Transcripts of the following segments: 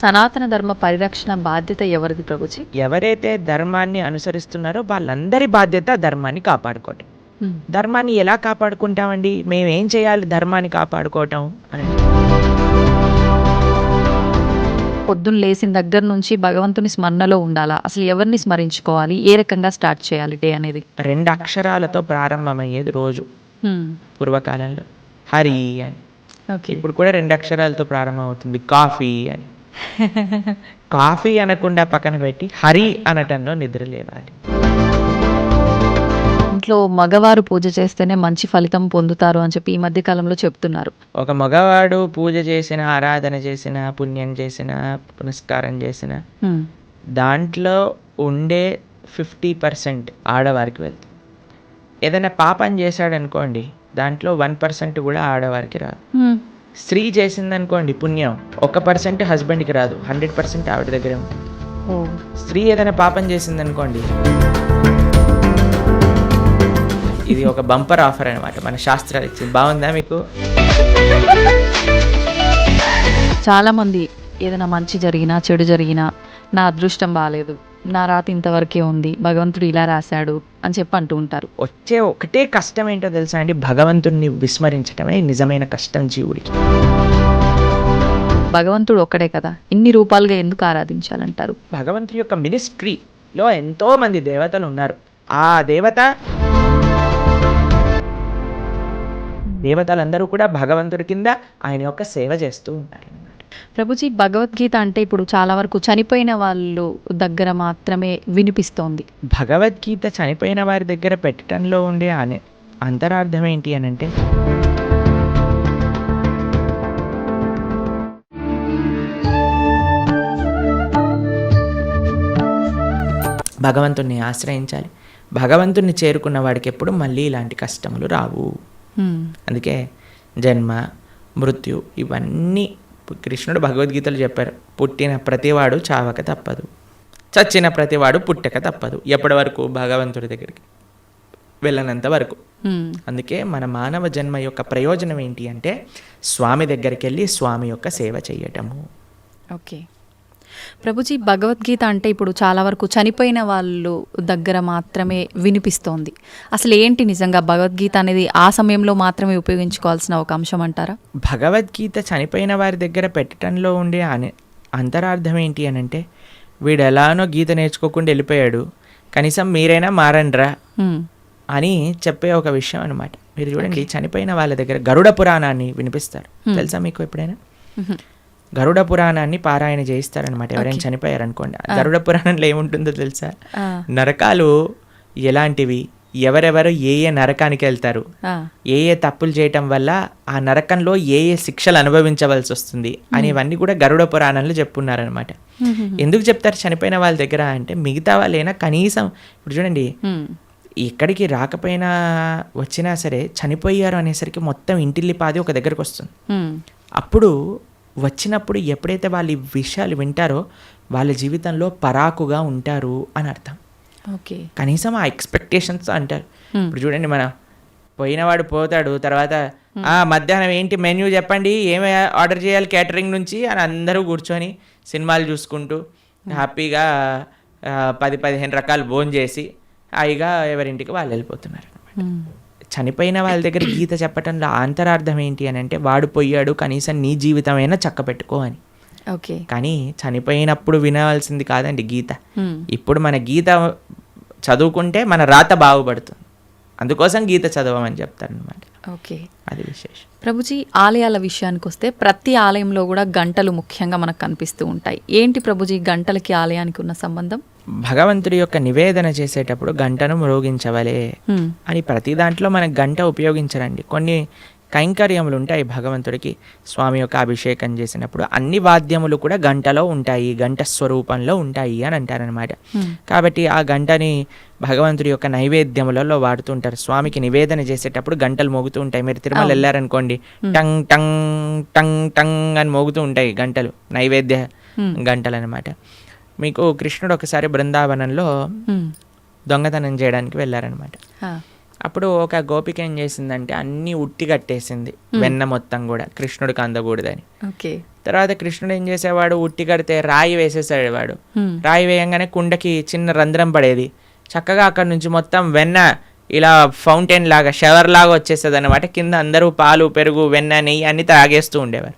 సనాతన ధర్మ పరిరక్షణ బాధ్యత ఎవరిది ప్రభుజీ? ఎవరైతే ధర్మాన్ని అనుసరిస్తున్నారో వాళ్ళందరి బాధ్యత ధర్మాన్ని కాపాడుకోవటం. ధర్మాన్ని ఎలా కాపాడుకుంటామండి? మేమేం చేయాలి ధర్మాన్ని కాపాడుకోవటం అని? పొద్దున్న లేచిన దగ్గర నుంచి భగవంతుని స్మరణలో ఉండాలా? అసలు ఎవరిని స్మరించుకోవాలి? ఏ రకంగా స్టార్ట్ చేయాలి డే అనేది? 2 అక్షరాలతో ప్రారంభమయ్యేది రోజు పూర్వకాలంలో, హరి అని. ఓకే. ఇప్పుడు కూడా 2 అక్షరాలతో ప్రారంభమవుతుంది, కాఫీ అని. కాఫీ అనకుండా పక్కన పెట్టి హరి అనటంలో నిద్ర లేవాలి. ఇంట్లో మగవారు పూజ చేస్తేనే మంచి ఫలితం పొందుతారు అని చెప్పి ఈ మధ్య కాలంలో చెప్తున్నారు. ఒక మగవాడు పూజ చేసిన, ఆరాధన చేసిన, పుణ్యం చేసిన, పునస్కారం చేసిన దాంట్లో ఉండే 50% ఆడవారికి వెళ్తుంది. ఏదైనా పాపం చేశాడనుకోండి, దాంట్లో 1% కూడా ఆడవారికి రాదు. స్త్రీ చేసిందనుకోండి పుణ్యం, 1% హస్బెండ్కి రాదు, 100% ఆవిడ దగ్గరే ఉంటుంది. స్త్రీ ఏదైనా పాపం చేసిందనుకోండి, ఇది ఒక బంపర్ ఆఫర్ అనమాట, మన శాస్త్రాలు ఇచ్చింది. బాగుందా మీకు? చాలా మంది ఏదైనా మంచి జరిగినా చెడు జరిగినా నా అదృష్టం బాగాలేదు, నా రాత ఇంతవరకే ఉంది, భగవంతుడు ఇలా రాశాడు అని చెప్పి అంటూ ఉంటారు. వచ్చే ఒకటే కష్టం ఏంటో తెలుసా అండి? భగవంతుడిని విస్మరించటమే నిజమైన కష్టం జీవుడికి. భగవంతుడు ఒక్కడే కదా, ఇన్ని రూపాలుగా ఎందుకు ఆరాధించాలంటారు? భగవంతుడి యొక్క మినిస్ట్రీలో ఎంతో మంది దేవతలు ఉన్నారు. ఆ దేవతలందరూ కూడా భగవంతుడి కింద ఆయన యొక్క సేవ చేస్తూ ఉంటారు. ప్రభుజీ, భగవద్గీత అంటే ఇప్పుడు చాలా వరకు చనిపోయిన వాళ్ళు దగ్గర మాత్రమే వినిపిస్తోంది. భగవద్గీత చనిపోయిన వారి దగ్గర పెట్టడంలో ఉండే అంతరార్థం ఏంటి అని అంటే, భగవంతుణ్ణి ఆశ్రయించాలి. భగవంతుణ్ణి చేరుకున్న వాడికి ఎప్పుడు మళ్ళీ ఇలాంటి కష్టములు రావు. అందుకే జన్మ, మృత్యు ఇవన్నీ కృష్ణుడు భగవద్గీతలు చెప్పారు. పుట్టిన ప్రతివాడు చావక తప్పదు, చచ్చిన ప్రతివాడు పుట్టక తప్పదు. ఎప్పటి వరకు? భగవంతుడి దగ్గరికి వెళ్ళనంత వరకు. అందుకే మన మానవ జన్మ యొక్క ప్రయోజనం ఏంటి అంటే, స్వామి దగ్గరికి వెళ్ళి స్వామి యొక్క సేవ చేయటము. ఓకే ప్రభుజీ, భగవద్గీత అంటే ఇప్పుడు చాలా వరకు చనిపోయిన వాళ్ళు దగ్గర మాత్రమే వినిపిస్తోంది. అసలు ఏంటి నిజంగా భగవద్గీత అనేది ఆ సమయంలో మాత్రమే ఉపయోగించుకోవాల్సిన ఒక అంశం అంటారా? భగవద్గీత చనిపోయిన వారి దగ్గర పెట్టడంలో ఉండే అంతరార్థం ఏంటి అని అంటే, వీడు ఎలానో గీత నేర్చుకోకుండా వెళ్ళిపోయాడు, కనీసం మీరైనా మారండ్రా అని చెప్పే ఒక విషయం అనమాట. మీరు చూడండి, చనిపోయిన వాళ్ళ దగ్గర గరుడ పురాణాన్ని వినిపిస్తారు. తెలుసా మీకు ఎప్పుడైనా? గరుడ పురాణాన్ని పారాయణ చేయిస్తారనమాట ఎవరైనా చనిపోయారనుకోండి. గరుడ పురాణంలో ఏముంటుందో తెలుసా? నరకాలు ఎలాంటివి, ఎవరెవరు ఏ నరకానికి వెళ్తారు, ఏ తప్పులు చేయటం వల్ల ఆ నరకంలో ఏ శిక్షలు అనుభవించవలసి వస్తుంది అనేవన్నీ కూడా గరుడ పురాణంలో చెప్పున్నారనమాట. ఎందుకు చెప్తారు చనిపోయిన వాళ్ళ దగ్గర అంటే, మిగతా వాళ్ళైనా కనీసం ఇప్పుడు చూడండి, ఎక్కడికి రాకపోయినా వచ్చినా సరే చనిపోయారు అనేసరికి మొత్తం ఇంటిల్లిపాది ఒక దగ్గరకు వస్తుంది. అప్పుడు వచ్చినప్పుడు ఎప్పుడైతే వాళ్ళు ఈ విషయాలు వింటారో వాళ్ళ జీవితంలో పరాకుగా ఉంటారు అని అర్థం. ఓకే, కనీసం ఆ ఎక్స్పెక్టేషన్స్ అంటారు. ఇప్పుడు చూడండి, మన పోయినవాడు పోతాడు, తర్వాత మధ్యాహ్నం ఏంటి మెన్యూ చెప్పండి, ఏమి ఆర్డర్ చేయాలి క్యాటరింగ్ నుంచి అని అందరూ కూర్చొని సినిమాలు చూసుకుంటూ హ్యాపీగా 10-15 రకాలు భోజనం చేసి హాయిగా ఎవరింటికి వాళ్ళు వెళ్ళిపోతున్నారు. చనిపోయిన వాళ్ళ దగ్గర గీత చెప్పటంలో అంతరార్థం ఏంటి అని అంటే, వాడు పోయాడు, కనీసం నీ జీవితమైనా చక్క పెట్టుకో అని. ఓకే, కానీ చనిపోయినప్పుడు వినవలసింది కాదండి గీత. ఇప్పుడు మన గీత చదువుకుంటే మన రాత బాగుపడుతుంది, అందుకోసం గీత చదవమని చెప్తారనమాట. ఓకే, అది విశేషం. ప్రభుజీ, ఆలయాల విషయానికి వస్తే ప్రతి ఆలయంలో కూడా గంటలు ముఖ్యంగా మనకు కనిపిస్తూ ఉంటాయి. ఏంటి ప్రభుజీ గంటలకి ఆలయానికి ఉన్న సంబంధం? భగవంతుడి యొక్క నివేదన చేసేటప్పుడు గంటను మ్రోగించవలే అని ప్రతి దాంట్లో మనకు గంట ఉపయోగించరండి. కొన్ని కైంకర్యములు ఉంటాయి భగవంతుడికి. స్వామి యొక్క అభిషేకం చేసినప్పుడు అన్ని వాద్యములు కూడా గంటలో ఉంటాయి, గంట స్వరూపంలో ఉంటాయి అని అంటారనమాట. కాబట్టి ఆ గంటని భగవంతుడి యొక్క నైవేద్యములలో వాడుతుంటారు. స్వామికి నివేదన చేసేటప్పుడు గంటలు మోగుతూ ఉంటాయి. మీరు తిరుమల వెళ్ళారనుకోండి, టంగ్ టంగ్ టంగ్ టంగ్ అని మోగుతూ ఉంటాయి గంటలు, నైవేద్య గంటలు అనమాట. మీకు కృష్ణుడు ఒకసారి బృందావనంలో దొంగతనం చేయడానికి వెళ్ళారనమాట. అప్పుడు ఒక గోపిక ఏం చేసిందంటే అన్నీ ఉట్టి కట్టేసింది, వెన్న మొత్తం కూడా కృష్ణుడికి అందకూడదని. ఓకే. తర్వాత కృష్ణుడు ఏం చేసేవాడు, ఉట్టి కడితే రాయి వేసేసాడు వాడు. రాయి వేయంగానే కుండకి చిన్న రంధ్రం పడేది, చక్కగా అక్కడ నుంచి మొత్తం వెన్న ఇలా ఫౌంటైన్ లాగా షవర్ లాగా వచ్చేస్తుంది అనమాట. కింద అందరూ పాలు పెరుగు వెన్న నెయ్యి అన్ని తాగేస్తూ ఉండేవారు.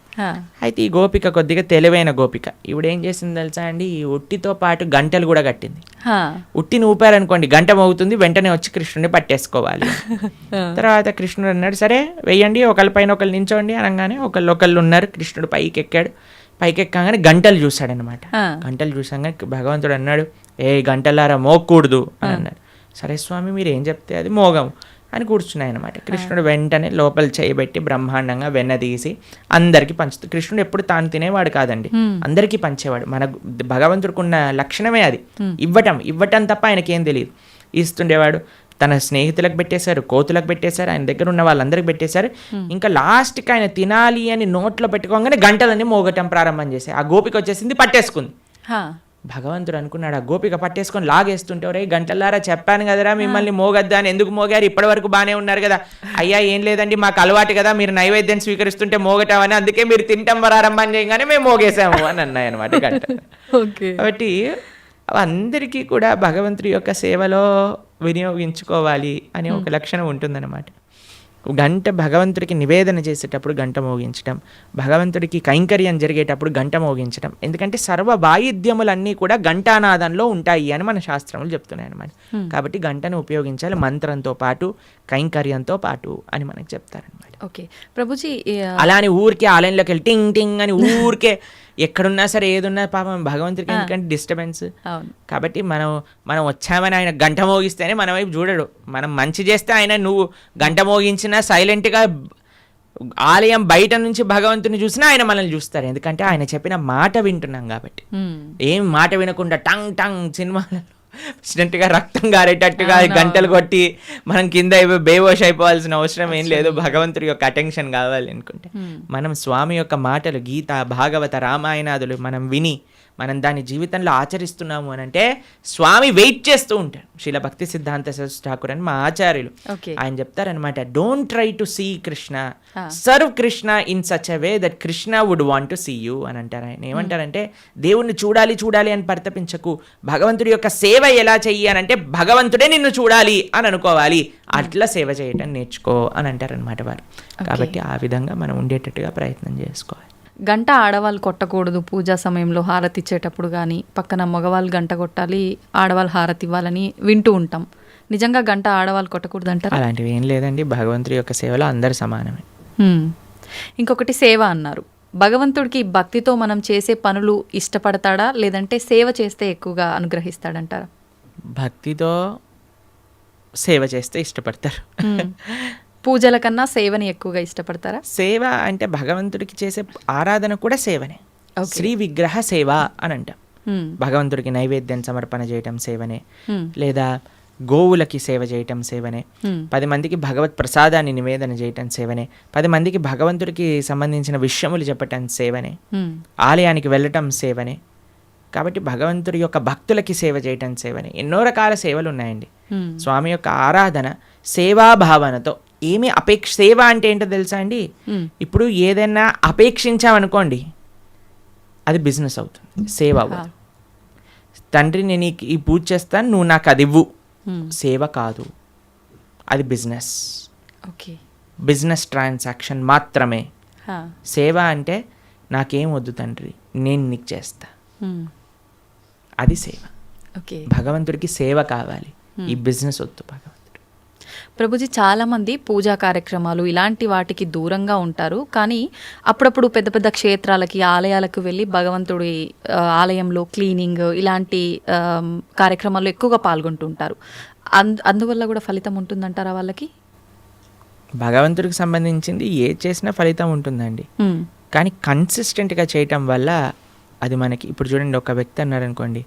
అయితే ఈ గోపిక కొద్దిగా తెలివైన గోపిక, ఇప్పుడు ఏం చేసింది తెలుసా అండి, ఈ ఉట్టితో పాటు గంటలు కూడా కట్టింది. ఉట్టిని ఊపారనుకోండి గంట మోగుతుంది, వెంటనే వచ్చి కృష్ణుడిని పట్టేసుకోవాలి. తర్వాత కృష్ణుడు అన్నాడు సరే వెయ్యండి, ఒకళ్ళ పైన ఒకళ్ళు నించోండి అనగానే ఒకళ్ళు ఉన్నారు. కృష్ణుడు పైకి ఎక్కాడు, పైకి ఎక్కగానే గంటలు చూశాడనమాట. గంటలు చూసాగానే భగవంతుడు అన్నాడు, ఏ గంటలారా మోగకూడదు అని అన్నాడు. సరే స్వామి మీరు ఏం చెప్తే అది మోగము అని కూర్చున్నాయి అనమాట. కృష్ణుడు వెంటనే లోపల చేయబెట్టి బ్రహ్మాండంగా వెన్న తీసి అందరికీ పంచుతూ, కృష్ణుడు ఎప్పుడు తాను తినేవాడు కాదండి, అందరికీ పంచేవాడు. మన భగవంతుడికి ఉన్న లక్షణమే అది, ఇవ్వటం తప్ప ఆయనకేం తెలియదు. ఇస్తుండేవాడు, తన స్నేహితులకు పెట్టేశారు, కోతులకు పెట్టేశారు, ఆయన దగ్గర ఉన్న వాళ్ళందరికి పెట్టేశారు. ఇంకా లాస్ట్కి ఆయన తినాలి అని నోట్లో పెట్టుకోగానే గంటలన్నీ మోగటం ప్రారంభం చేశాయి. ఆ గోపిక వచ్చేసింది, పట్టేసుకుంది. భగవంతుడు అనుకున్నాడు, ఆ గోపిక పట్టేసుకొని లాగేస్తుంటే, రే గంటలారా చెప్పాను కదరా మిమ్మల్ని మోగద్దా అని, ఎందుకు మోగారు, ఇప్పటి వరకు బాగానే ఉన్నారు కదా. అయ్యా ఏం లేదండి మాకు అలవాటు కదా, మీరు నైవేద్యం స్వీకరిస్తుంటే మోగటామని, అందుకే మీరు తింటాం ప్రారంభం చేయగానే మేము మోగేసాము అని అన్నాయి అనమాట గంట. కాబట్టి అందరికీ కూడా భగవంతుడి యొక్క సేవలో వినియోగించుకోవాలి అనే ఒక లక్షణం ఉంటుందన్నమాట. గంట భగవంతుడికి నివేదన చేసేటప్పుడు గంట మోగించడం, భగవంతుడికి కైంకర్యం జరిగేటప్పుడు గంట మోగించడం. ఎందుకంటే సర్వ వాయిద్యములన్నీ కూడా ఘంటానాదంలో ఉంటాయి అని మన శాస్త్రములు చెప్తున్నాయి అనమాట. కాబట్టి గంటను ఉపయోగించాలి మంత్రంతో పాటు కైంకర్యంతో పాటు అని మనకు చెప్తారనమాట. ఓకే ప్రభుజీ, అలా అని ఊరికే ఆలయంలోకి వెళ్ళి టింగ్ టింగ్ అని ఊరికే ఎక్కడున్నా సరే ఏదున్నా పాపం భగవంతుడికి ఎందుకంటే డిస్టర్బెన్స్. కాబట్టి మనం వచ్చామని ఆయన గంట మోగిస్తేనే మన వైపు చూడడు. మనం మంచి చేస్తే ఆయన నువ్వు గంట మోగించినా సైలెంట్గా ఆలయం బయట నుంచి భగవంతుని చూసినా ఆయన మనల్ని చూస్తారు. ఎందుకంటే ఆయన చెప్పిన మాట వింటున్నాం కాబట్టి. ఏం మాట వినకుండా టంగ్ టంగ్ సినిమాలలో వచ్చినట్టుగా రక్తం గారేటట్టుగా గంటలు కొట్టి మనం కింద బేవోష్ అయిపోవాల్సిన అవసరం ఏం లేదు. భగవంతుడి యొక్క అటెన్షన్ కావాలి అనుకుంటే మనం స్వామి యొక్క మాటలు గీత భాగవత రామాయణాదులు మనం విని మనం దాని జీవితంలో ఆచరిస్తున్నాము అని అంటే స్వామి వెయిట్ చేస్తూ ఉంటారు. శ్రీల భక్తి సిద్ధాంత సరస్వతి ఠాకూర్ అని మా ఆచార్యులు ఆయన చెప్తారనమాట, don't try to see Krishna, serve Krishna in such a way that Krishna would want to see you అని అంటారు. ఆయన ఏమంటారంటే దేవుణ్ణి చూడాలి అని పరితపించకు, భగవంతుడి యొక్క సేవ ఎలా చెయ్యి అని అంటే భగవంతుడే నిన్ను చూడాలి అని అనుకోవాలి, అట్లా సేవ చేయటం నేర్చుకో అని అంటారనమాట వారు. కాబట్టి ఆ విధంగా మనం ఉండేటట్టుగా ప్రయత్నం చేసుకోవాలి. గంట ఆడవాళ్ళు కొట్టకూడదు పూజా సమయంలో హారతి ఇచ్చేటప్పుడు, కానీ పక్కన మగవాళ్ళు గంట కొట్టాలి ఆడవాళ్ళు హారతి ఇవ్వాలని వింటూ ఉంటాం. నిజంగా గంట ఆడవాళ్ళు కొట్టకూడదు అంటారు? అలాంటివి ఏం లేదండి, భగవంతుడి యొక్క సేవలో అందరు సమానమే. ఇంకొకటి సేవ అన్నారు. భగవంతుడికి భక్తితో మనం చేసే పనులు ఇష్టపడతాడా, లేదంటే సేవ చేస్తే ఎక్కువగా అనుగ్రహిస్తాడంటారా? భక్తితో సేవ చేస్తే ఇష్టపడతారు. పూజల కన్నా సేవని ఎక్కువగా ఇష్టపడతారా? సేవ అంటే భగవంతుడికి చేసే ఆరాధన కూడా సేవనే. శ్రీ విగ్రహ సేవ అని అంటాం. భగవంతుడికి నైవేద్యం సమర్పణ చేయటం సేవనే, లేదా గోవులకి సేవ చేయటం సేవనే, 10 మందికి భగవత్ ప్రసాదాన్ని నివేదన చేయటం సేవనే, 10 మందికి భగవంతుడికి సంబంధించిన విషయములు చెప్పటం సేవనే, ఆలయానికి వెళ్ళటం సేవనే. కాబట్టి భగవంతుడి యొక్క భక్తులకి సేవ చేయటం సేవనే. ఎన్నో రకాల సేవలు ఉన్నాయండి. స్వామి యొక్క ఆరాధన సేవాభావనతో ఏమి సేవ అంటే ఏంటో తెలుసా అండి, ఇప్పుడు ఏదైనా అపేక్షించామనుకోండి అది బిజినెస్ అవుతుంది, సేవ అవ్వదు. తండ్రి నేను ఈ పూజ చేస్తాను నువ్వు నాకు అది ఇవ్వు, సేవ కాదు, అది బిజినెస్. బిజినెస్ ట్రాన్సాక్షన్ మాత్రమే. సేవ అంటే నాకేం వద్దు తండ్రి నేను నీకు చేస్తా, అది సేవ. భగవంతుడికి సేవ కావాలి, ఈ బిజినెస్ వద్దు భగవంతుడు. ప్రభుజీ, చాలామంది పూజా కార్యక్రమాలు ఇలాంటి వాటికి దూరంగా ఉంటారు, కానీ అప్పుడప్పుడు పెద్ద పెద్ద క్షేత్రాలకి ఆలయాలకు వెళ్ళి భగవంతుడి ఆలయంలో క్లీనింగ్ ఇలాంటి కార్యక్రమాల్లో ఎక్కువగా పాల్గొంటుంటారు. అందువల్ల కూడా ఫలితం ఉంటుందంటారా వాళ్ళకి? భగవంతుడికి సంబంధించింది ఏ చేసినా ఫలితం ఉంటుందండి, కానీ కన్సిస్టెంట్గా చేయటం వల్ల అది మనకి. ఇప్పుడు చూడండి, ఒక వ్యక్తి అన్నారు అనుకోండి,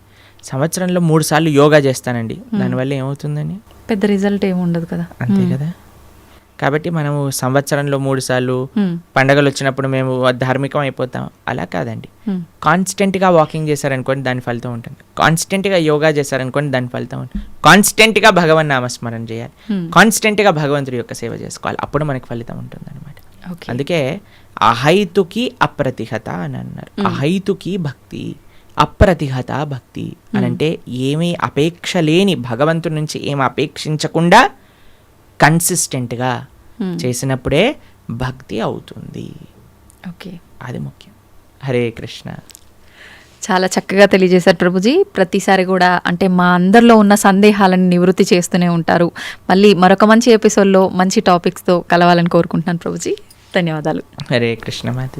సంవత్సరంలో 3 సార్లు యోగా చేస్తానండి, దానివల్ల ఏమవుతుందని? పెద్ద రిజల్ట్ ఏమి ఉండదు కదా. అంతే కదా. కాబట్టి మనము సంవత్సరంలో 3 సార్లు పండగలు వచ్చినప్పుడు మేము ధార్మికం అయిపోతాం అలా కాదండి. కాన్స్టెంట్గా వాకింగ్ చేశారనుకోండి దాని ఫలితం ఉంటుంది, కాన్స్టెంట్గా యోగా చేశారనుకోండి దాని ఫలితం ఉంటుంది, కాన్స్టెంట్గా భగవన్ నామస్మరణ చేయాలి, కాన్స్టెంట్గా భగవంతుడి యొక్క సేవ చేసుకోవాలి, అప్పుడు మనకి ఫలితం ఉంటుంది అనమాట. అందుకే అహైతుకి అప్రతిహత అని అన్నారు. అహైతుకి భక్తి, అప్రతిహత భక్తి అని అంటే ఏమీ అపేక్ష లేని, భగవంతుడి నుంచి ఏమి అపేక్షించకుండా కన్సిస్టెంట్గా చేసినప్పుడే భక్తి అవుతుంది. ఓకే, అది ముఖ్యం. హరే కృష్ణ. చాలా చక్కగా తెలియజేశారు ప్రభుజీ. ప్రతిసారి కూడా అంటే మా అందరిలో ఉన్న సందేహాలను నివృత్తి చేస్తూనే ఉంటారు. మళ్ళీ మరొక మంచి ఎపిసోడ్లో మంచి టాపిక్స్తో కలవాలని కోరుకుంటున్నాను ప్రభుజీ. ధన్యవాదాలు. హరే కృష్ణ మాత.